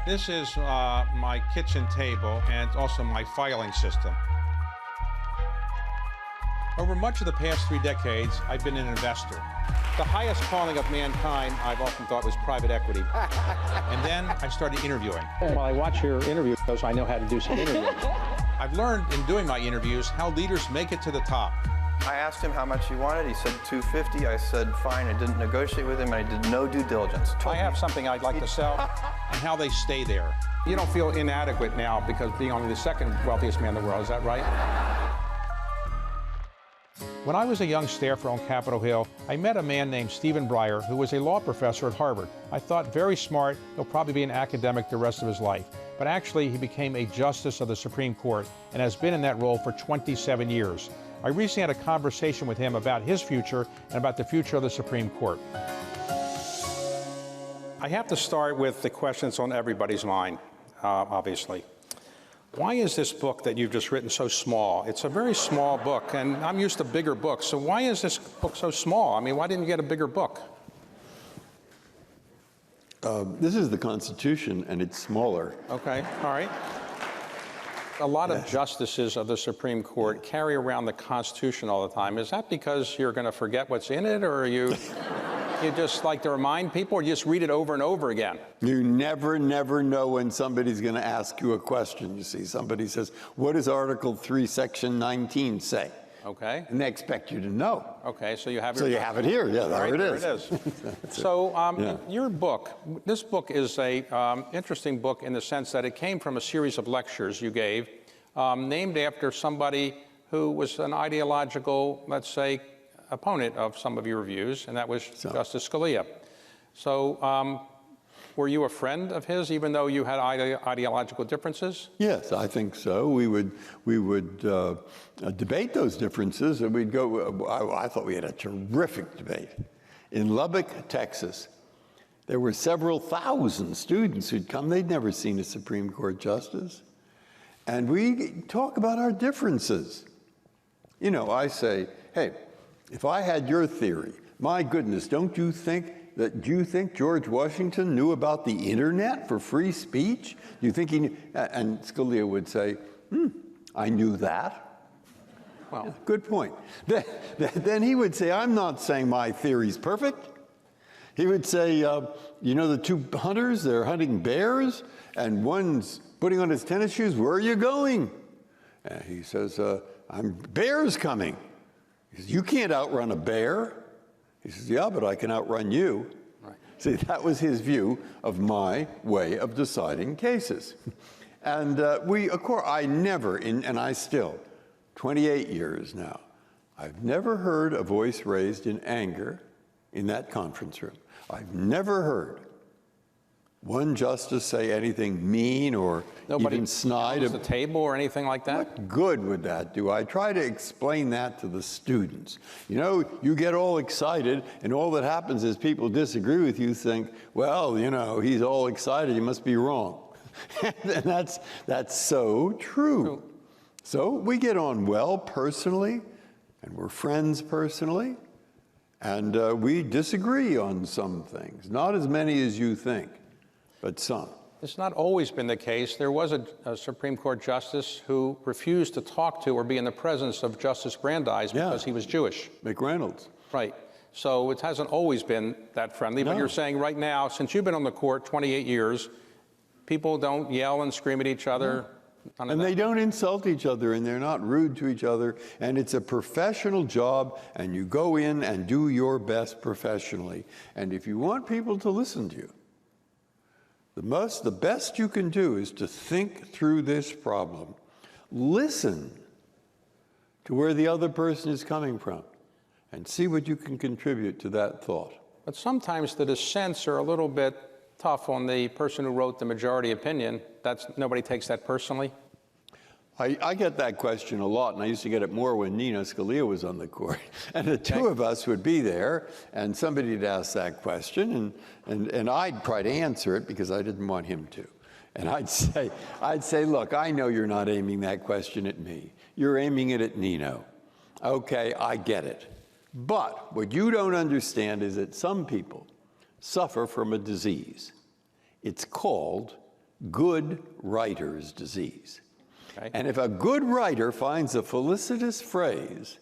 This is my kitchen table and also my filing system. Over much of the past 3 decades, I've been an investor. The highest calling of mankind, I've often thought, was private equity. And then I started interviewing. While I watch your interviews, I know how to do some interviewing. I've learned in doing my interviews how leaders make it to the top. I asked him how much he wanted. He said $250. I said fine. I didn't negotiate with him, and I did no due diligence. I have something I'd like to sell, and how they stay there. You don't feel inadequate now because being only the second wealthiest man in the world, is that right? When I was a young staffer on Capitol Hill, I met a man named Stephen Breyer, who was a law professor at Harvard. I thought, very smart, he'll probably be an academic the rest of his life. But actually, he became a justice of the Supreme Court and has been in that role for 27 years. I recently had a conversation with him about his future and about the future of the Supreme Court. I have to start with the question that's on everybody's mind, obviously. Why is this book that you've just written so small? It's a very small book, and I'm used to bigger books, so why is this book so small? I mean, why didn't you get a bigger book? This is the Constitution, and it's smaller. Okay, all right. A lot of justices of the Supreme Court carry around the Constitution all the time. Is that because you're going to forget what's in it, or are you just like to remind people, or you just read it over and over again? You never know when somebody's going to ask you a question. You see, somebody says, what does Article 3, Section 19 say? Okay. And they expect you to know. Okay, so you have it. So you have it here. Yeah, there it is. There it is. So your book, this book is a interesting book in the sense that it came from a series of lectures you gave, named after somebody who was an ideological, let's say, opponent of some of your views, and that was Justice Scalia. So were you a friend of his, even though you had ideological differences? Yes, I think so. We would debate those differences, and we'd go. I thought we had a terrific debate in Lubbock, Texas. There were several thousand students who'd come. They'd never seen a Supreme Court justice, and we talk about our differences. You know, I say, hey, if I had your theory, my goodness, do you think George Washington knew about the internet for free speech? Do you think he knew? And Scalia would say, I knew that. Well, yeah, good point. Then he would say, I'm not saying my theory's perfect. He would say, you know the two hunters, they're hunting bears, and one's putting on his tennis shoes, where are you going? And he says, bear's coming. He says, you can't outrun a bear. He says, yeah, but I can outrun you. Right. See, that was his view of my way of deciding cases. And of course, I never, and I still, 28 years now, I've never heard a voice raised in anger in that conference room. I've never heard one justice say anything mean or even snide at the table or anything like that? What good would that do? I try to explain that to the students. You know, you get all excited, and all that happens is people disagree with you, think, well, you know, he's all excited, he must be wrong. And that's so true. So we get on well personally, and we're friends personally, and we disagree on some things. Not as many as you think, but some. It's not always been the case. There was a Supreme Court justice who refused to talk to or be in the presence of Justice Brandeis because he was Jewish. McReynolds. Right. So it hasn't always been that friendly, but you're saying right now, since you've been on the court 28 years, people don't yell and scream at each other. And they don't insult each other, and they're not rude to each other, and it's a professional job, and you go in and do your best professionally. And if you want people to listen to you, the best you can do is to think through this problem. Listen to where the other person is coming from and see what you can contribute to that thought. But sometimes the dissents are a little bit tough on the person who wrote the majority opinion. Nobody takes that personally. I get that question a lot, and I used to get it more when Nino Scalia was on the court. And the two of us would be there, and somebody would ask that question, and I'd try to answer it because I didn't want him to. And I'd say, look, I know you're not aiming that question at me. You're aiming it at Nino. Okay, I get it. But what you don't understand is that some people suffer from a disease. It's called good writer's disease. Okay. And if a good writer finds a felicitous phrase,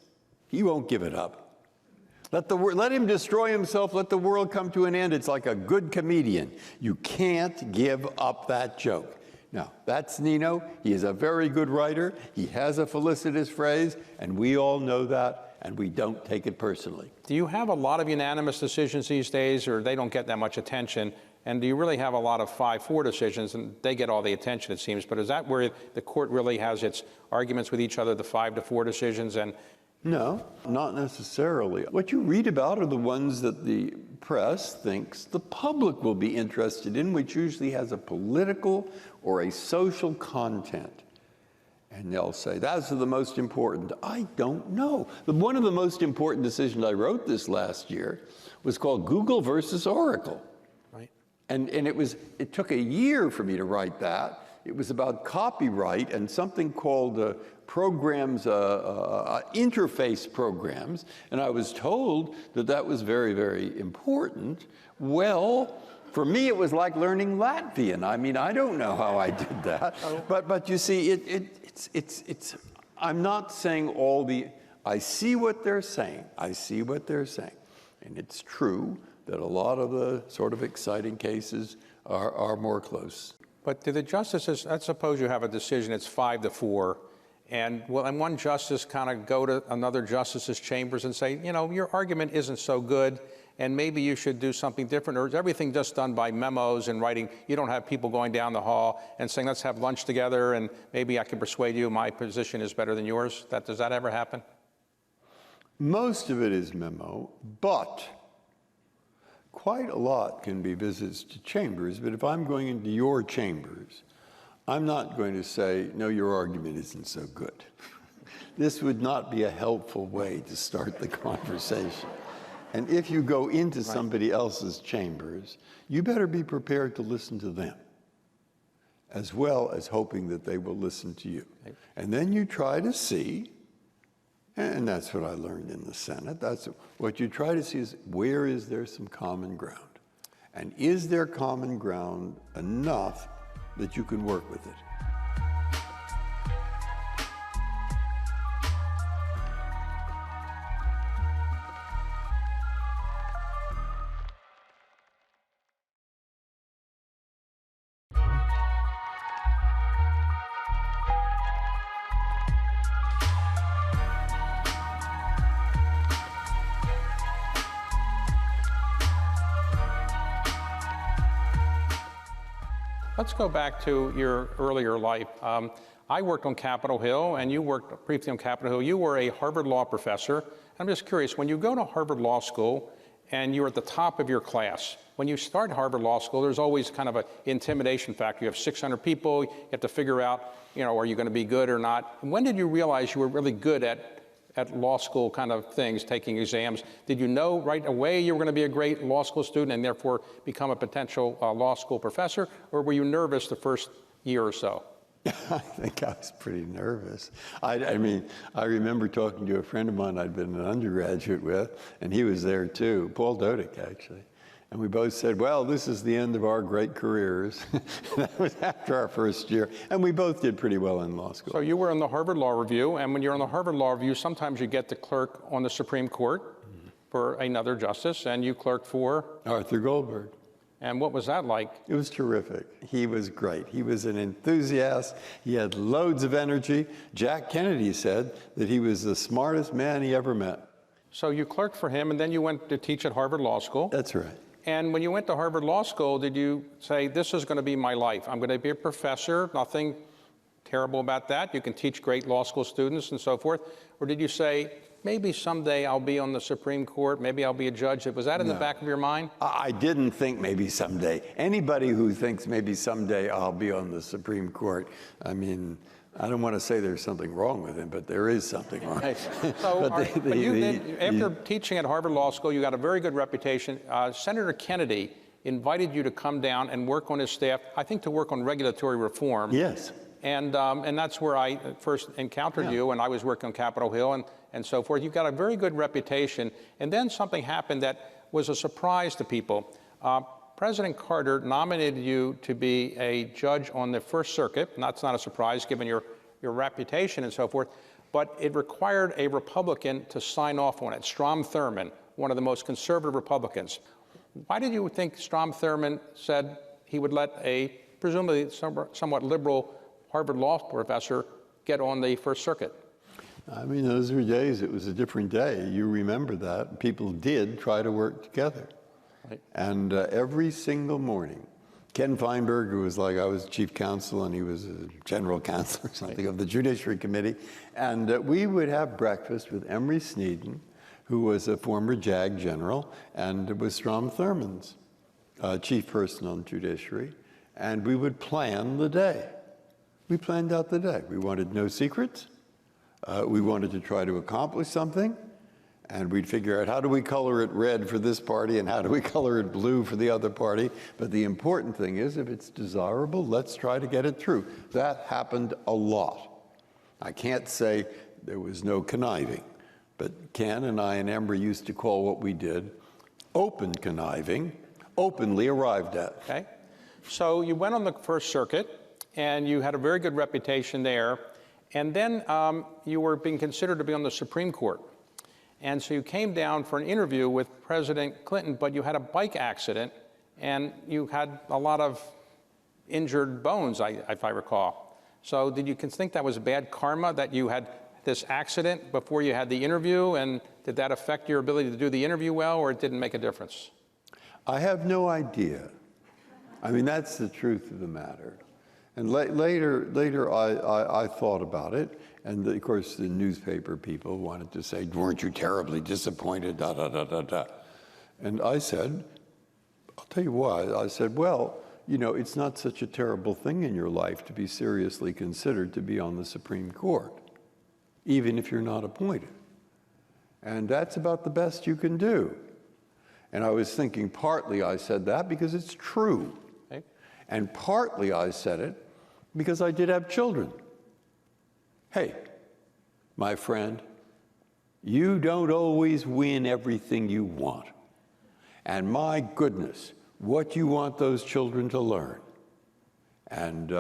he won't give it up. Let him destroy himself, let the world come to an end. It's like a good comedian. You can't give up that joke. Now, that's Nino. He is a very good writer. He has a felicitous phrase, and we all know that, and we don't take it personally. Do you have a lot of unanimous decisions these days, or they don't get that much attention? And do you really have a lot of 5-4 decisions, and they get all the attention, it seems? But is that where the court really has its arguments with each other, the 5-4 decisions? And no, not necessarily. What you read about are the ones that the press thinks the public will be interested in, which usually has a political or a social content. And they'll say, those are the most important. I don't know. One of the most important decisions I wrote this last year was called Google versus Oracle. right. And it took a year for me to write that. It was about copyright and something called programs, interface programs. And I was told that that was very, very important. Well, for me, it was like learning Latvian. I mean, I don't know how I did that. But you see, I'm not saying I see what they're saying. I see what they're saying. And it's true that a lot of the sort of exciting cases are more close. But do the justices, let's suppose you have a decision, it's 5-4, and one justice kind of go to another justice's chambers and say, you know, your argument isn't so good, and maybe you should do something different, or is everything just done by memos and writing? You don't have people going down the hall and saying, let's have lunch together, and maybe I can persuade you my position is better than yours. Does that ever happen? Most of it is memo, but quite a lot can be visits to chambers. But if I'm going into your chambers, I'm not going to say, no, your argument isn't so good. This would not be a helpful way to start the conversation. And if you go into somebody else's chambers, you better be prepared to listen to them, as well as hoping that they will listen to you. And then you try to see, and that's what I learned in the Senate, that's what you try to see is, where is there some common ground? And is there common ground enough that you can work with it? Let's go back to your earlier life. I worked on Capitol Hill, and you worked briefly on Capitol Hill. You were a Harvard Law professor. I'm just curious, when you go to Harvard Law School and you're at the top of your class, when you start Harvard Law School, there's always kind of an intimidation factor. You have 600 people. You have to figure out, you know, are you going to be good or not? When did you realize you were really good at law school kind of things, taking exams? Did you know right away you were going to be a great law school student and therefore become a potential law school professor, or were you nervous the first year or so? I think I was pretty nervous. I mean, I remember talking to a friend of mine I'd been an undergraduate with, and he was there too, Paul Dodick, actually. And we both said, well, this is the end of our great careers. That was after our first year. And we both did pretty well in law school. So you were in the Harvard Law Review, and when you're on the Harvard Law Review, sometimes you get to clerk on the Supreme Court for another justice, and you clerked for? Arthur Goldberg. And what was that like? It was terrific. He was great. He was an enthusiast. He had loads of energy. Jack Kennedy said that he was the smartest man he ever met. So you clerked for him, and then you went to teach at Harvard Law School. That's right. And when you went to Harvard Law School, did you say, this is going to be my life? I'm going to be a professor, nothing terrible about that. You can teach great law school students and so forth. Or did you say, maybe someday I'll be on the Supreme Court, maybe I'll be a judge? Was that in the back of your mind? I didn't think maybe someday. Anybody who thinks maybe someday I'll be on the Supreme Court, I mean, I don't want to say there's something wrong with him, but there is something wrong. So, after teaching at Harvard Law School, you got a very good reputation. Senator Kennedy invited you to come down and work on his staff, I think to work on regulatory reform. Yes. And that's where I first encountered you, and I was working on Capitol Hill and so forth. You've got a very good reputation. And then something happened that was a surprise to people. President Carter nominated you to be a judge on the First Circuit, and that's not a surprise given your reputation and so forth, but it required a Republican to sign off on it, Strom Thurmond, one of the most conservative Republicans. Why did you think Strom Thurmond said he would let a presumably somewhat liberal Harvard law professor get on the First Circuit? I mean, those were days, it was a different day. You remember that. People did try to work together. Right. And every single morning, Ken Feinberg, who was like, I was chief counsel and he was a general counsel or something of the Judiciary Committee, and we would have breakfast with Emory Sneeden, who was a former JAG general, and was Strom Thurmond's chief person on Judiciary, and we would plan the day. We planned out the day. We wanted no secrets. We wanted to try to accomplish something, and we'd figure out how do we color it red for this party and how do we color it blue for the other party. But the important thing is, if it's desirable, let's try to get it through. That happened a lot. I can't say there was no conniving, but Ken and I and Emory used to call what we did open conniving, openly arrived at. Okay. So you went on the First Circuit, and you had a very good reputation there. And then you were being considered to be on the Supreme Court. And so you came down for an interview with President Clinton, but you had a bike accident, and you had a lot of injured bones, if I recall. So did you think that was bad karma, that you had this accident before you had the interview, and did that affect your ability to do the interview well, or it didn't make a difference? I have no idea. I mean, that's the truth of the matter. And later I thought about it, and of course the newspaper people wanted to say, weren't you terribly disappointed, da, da, da, da, da. And I said, I'll tell you why. I said, well, you know, it's not such a terrible thing in your life to be seriously considered to be on the Supreme Court, even if you're not appointed. And that's about the best you can do. And I was thinking partly I said that because it's true. Okay. And partly I said it because I did have children. Hey, my friend, you don't always win everything you want. And my goodness, what you want those children to learn. And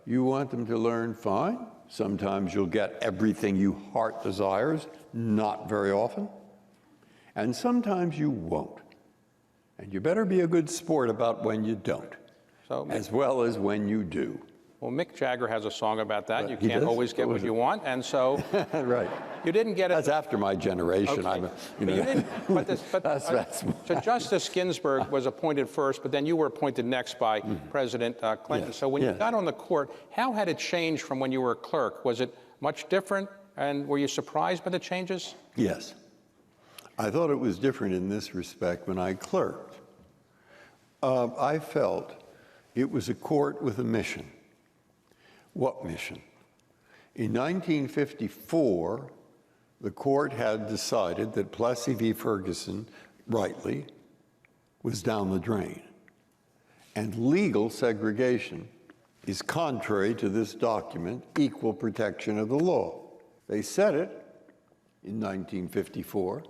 you want them to learn, fine. Sometimes you'll get everything your heart desires, not very often. And sometimes you won't. And you better be a good sport about when you don't, as well as when you do. Well, Mick Jagger has a song about that. You He can't does? always get what you want, and so Right. you didn't get it. That's after my generation. Okay. You know, But you didn't, that's so Justice Ginsburg was appointed first, but then you were appointed next by President Clinton. Yes, So when you yes. got on the court, how had it changed from when you were a clerk? Was it much different, and were you surprised by the changes? Yes. I thought it was different in this respect when I clerked. I felt it was a court with a mission. What mission? In 1954, the court had decided that Plessy v. Ferguson, rightly, was down the drain. And legal segregation is contrary to this document, equal protection of the law. They said it in 1954,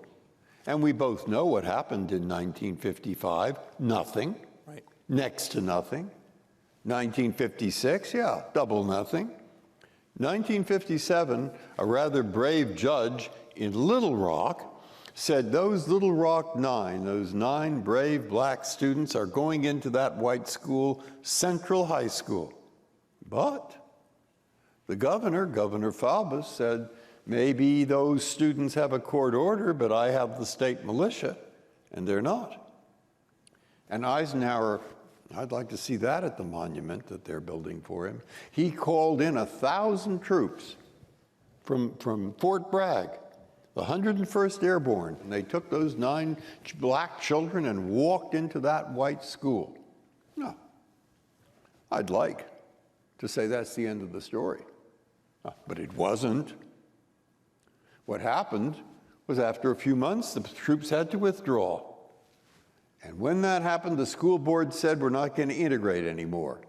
and we both know what happened in 1955, nothing, Right. next to nothing. 1956, yeah, double nothing. 1957, a rather brave judge in Little Rock said those Little Rock nine, those 9 brave black students are going into that white school, Central High School. But the governor, Governor Faubus, said, maybe those students have a court order, but I have the state militia, and they're not. And Eisenhower, I'd like to see that at the monument that they're building for him. He called in 1,000 troops from Fort Bragg, the 101st Airborne, and they took those 9 black children and walked into that white school. No, I'd like to say that's the end of the story, but it wasn't. What happened was after a few months, the troops had to withdraw. And when that happened, the school board said, we're not going to integrate anymore.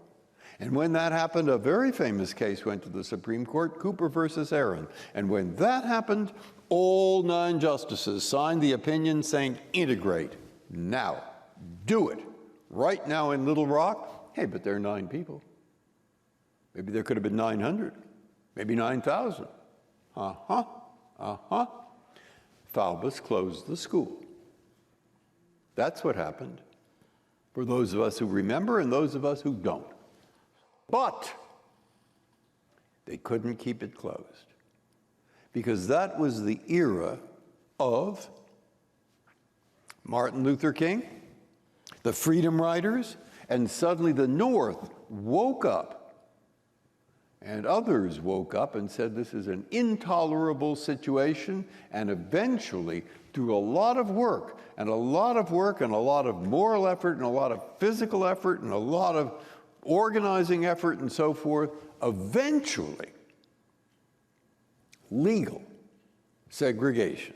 And when that happened, a very famous case went to the Supreme Court, Cooper versus Aaron. And when that happened, all 9 justices signed the opinion saying, integrate now, do it. Right now in Little Rock, hey, but there are 9 people. Maybe there could have been 900, maybe 9,000. Faubus closed the school. That's what happened, for those of us who remember and those of us who don't. But they couldn't keep it closed, because that was the era of Martin Luther King, the Freedom Riders, and suddenly the North woke up, and others woke up and said this is an intolerable situation, and eventually, through a lot of work and a lot of moral effort and a lot of physical effort and a lot of organizing effort and so forth, eventually, legal segregation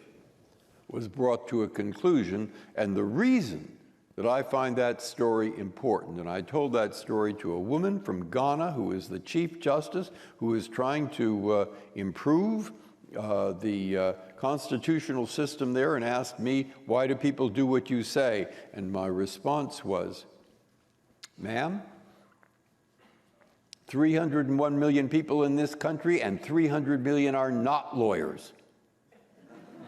was brought to a conclusion. And the reason that I find that story important, and I told that story to a woman from Ghana who is the Chief Justice, who is trying to improve the constitutional system there, and asked me, why do people do what you say? And my response was, ma'am, 301 million people in this country, and 300 million are not lawyers.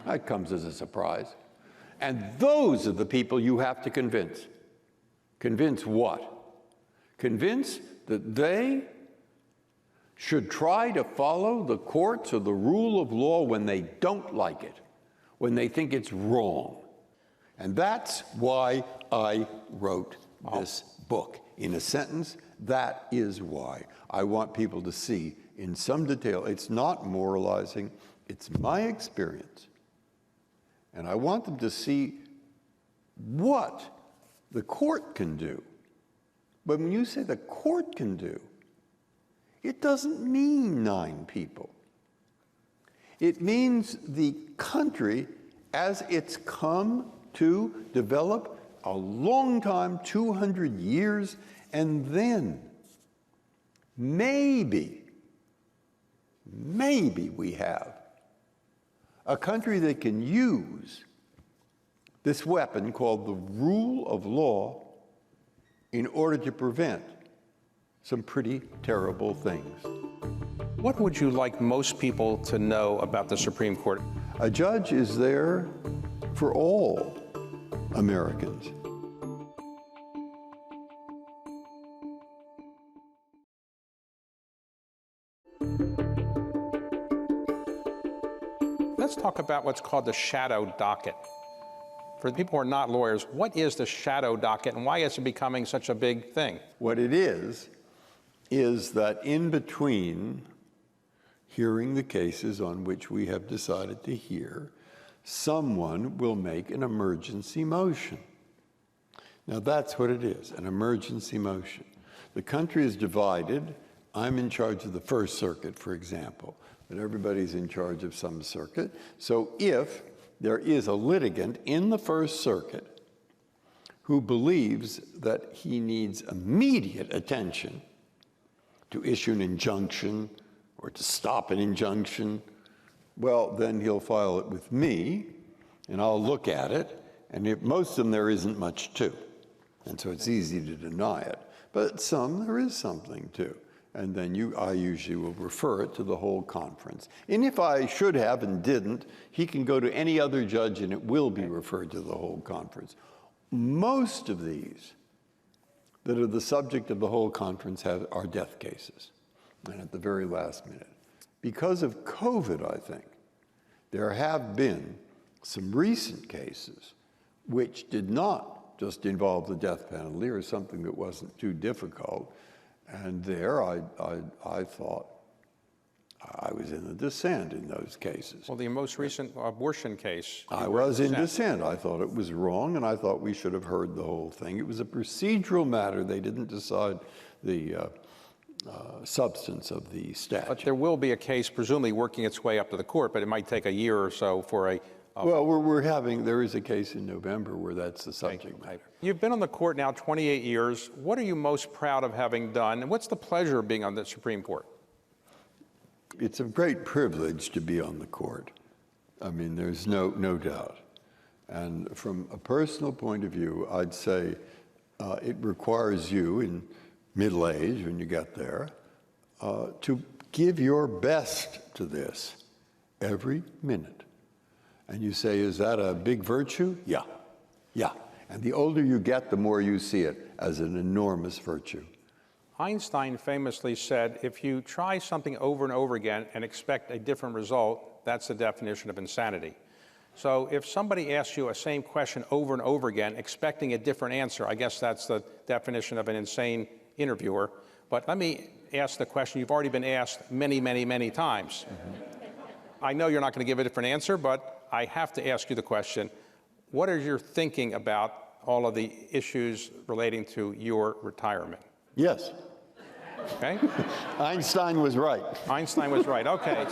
That comes as a surprise. And those are the people you have to convince. Convince what? Convince that they should try to follow the courts or the rule of law when they don't like it, when they think it's wrong. And that's why I wrote this book. In a sentence, that is why. I want people to see in some detail. It's not moralizing, it's my experience. And I want them to see what the court can do. But when you say the court can do, it doesn't mean 9 people. It means the country as it's come to develop a long time, 200 years, and then maybe we have a country that can use this weapon called the rule of law in order to prevent some pretty terrible things. What would you like most people to know about the Supreme Court? A judge is there for all Americans. Let's talk about what's called the shadow docket. For the people who are not lawyers, what is the shadow docket and why is it becoming such a big thing? What it is that in between hearing the cases on which we have decided to hear, someone will make an emergency motion. Now that's what it is, an emergency motion. The country is divided. I'm in charge of the First Circuit, for example, but everybody's in charge of some circuit. So if there is a litigant in the First Circuit who believes that he needs immediate attention to issue an injunction or to stop an injunction, well, then he'll file it with me, and I'll look at it, and if most of them there isn't much to, and so it's easy to deny it. But some there is something to, and then I usually will refer it to the whole conference. And if I should have and didn't, he can go to any other judge, and it will be referred to the whole conference. Most of these that are the subject of the whole conference are death cases, and at the very last minute. Because of COVID, I think, there have been some recent cases which did not just involve the death penalty or something that wasn't too difficult, and there I thought I was in the dissent in those cases. Well, the most recent abortion case. I was in dissent. I thought it was wrong, and I thought we should have heard the whole thing. It was a procedural matter. They didn't decide the substance of the statute. But there will be a case presumably working its way up to the court, but it might take a year or so for a... Well, there is a case in November where that's the subject matter. You've been on the court now 28 years. What are you most proud of having done, and what's the pleasure of being on the Supreme Court? It's a great privilege to be on the court. I mean, there's no doubt. And from a personal point of view, I'd say it requires you in middle age, when you get there, to give your best to this every minute. And you say, is that a big virtue? Yeah, yeah. And the older you get, the more you see it as an enormous virtue. Einstein famously said, if you try something over and over again and expect a different result, that's the definition of insanity. So if somebody asks you a same question over and over again, expecting a different answer, I guess that's the definition of an insane interviewer. But let me ask the question you've already been asked many, many, many times. I know you're not going to give a different answer, but I have to ask you the question, what is your thinking about all of the issues relating to your retirement? Yes. Okay? Einstein was right. Einstein was right. Okay.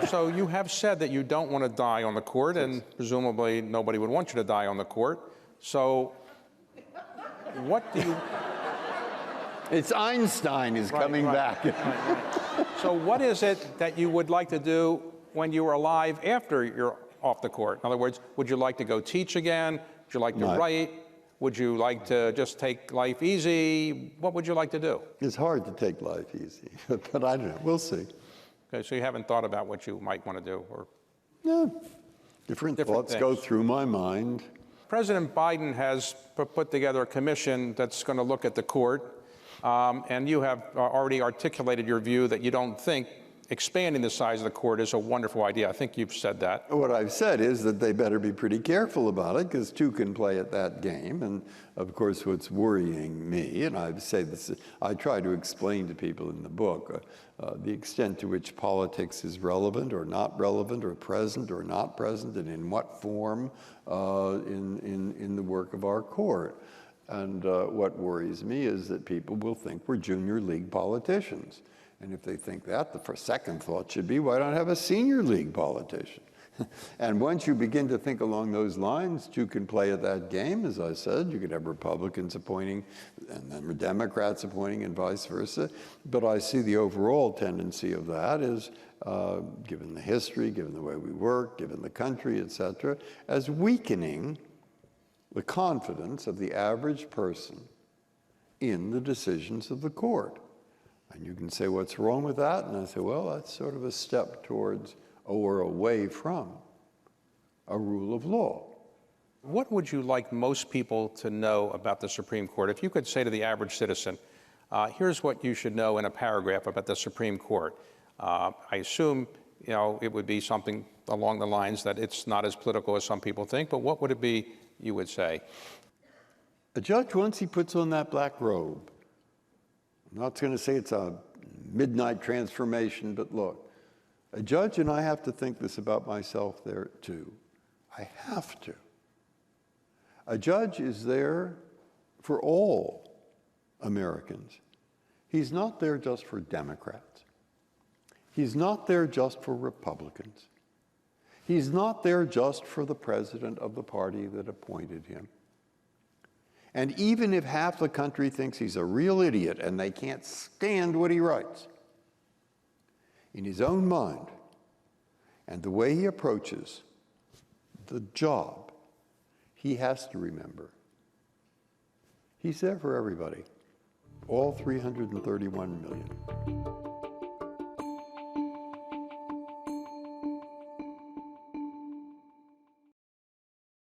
So you have said that you don't want to die on the court, and presumably nobody would want you to die on the court. So what do you... It's Einstein is coming back. So what is it that you would like to do when you are alive after you're off the court? In other words, would you like to go teach again? Would you like to write? Would you like to just take life easy? What would you like to do? It's hard to take life easy, but I don't know. We'll see. Okay, so you haven't thought about what you might want to do? Or No. Different thoughts go through my mind. President Biden has put together a commission that's going to look at the court, and you have already articulated your view that you don't think expanding the size of the court is a wonderful idea. I think you've said that. What I've said is that they better be pretty careful about it, because two can play at that game. And of course, what's worrying me, and I say this, I try to explain to people in the book the extent to which politics is relevant or not relevant, or present or not present, and in what form in the work of our court. And what worries me is that people will think we're junior league politicians. And if they think that, the second thought should be, why don't I have a senior league politician? And once you begin to think along those lines, you can play at that game, as I said. You could have Republicans appointing and then Democrats appointing and vice versa. But I see the overall tendency of that is, given the history, given the way we work, given the country, et cetera, as weakening the confidence of the average person in the decisions of the court. And you can say, what's wrong with that? And I say, well, that's sort of a step towards or away from a rule of law. What would you like most people to know about the Supreme Court? If you could say to the average citizen, here's what you should know in a paragraph about the Supreme Court. I assume, it would be something along the lines that it's not as political as some people think, but what would it be you would say? A judge, once he puts on that black robe, I'm not going to say it's a midnight transformation, but look, a judge, and I have to think this about myself there too. I have to. A judge is there for all Americans. He's not there just for Democrats. He's not there just for Republicans. He's not there just for the president of the party that appointed him. And even if half the country thinks he's a real idiot and they can't stand what he writes, in his own mind and the way he approaches the job, he has to remember he's there for everybody, all 331 million.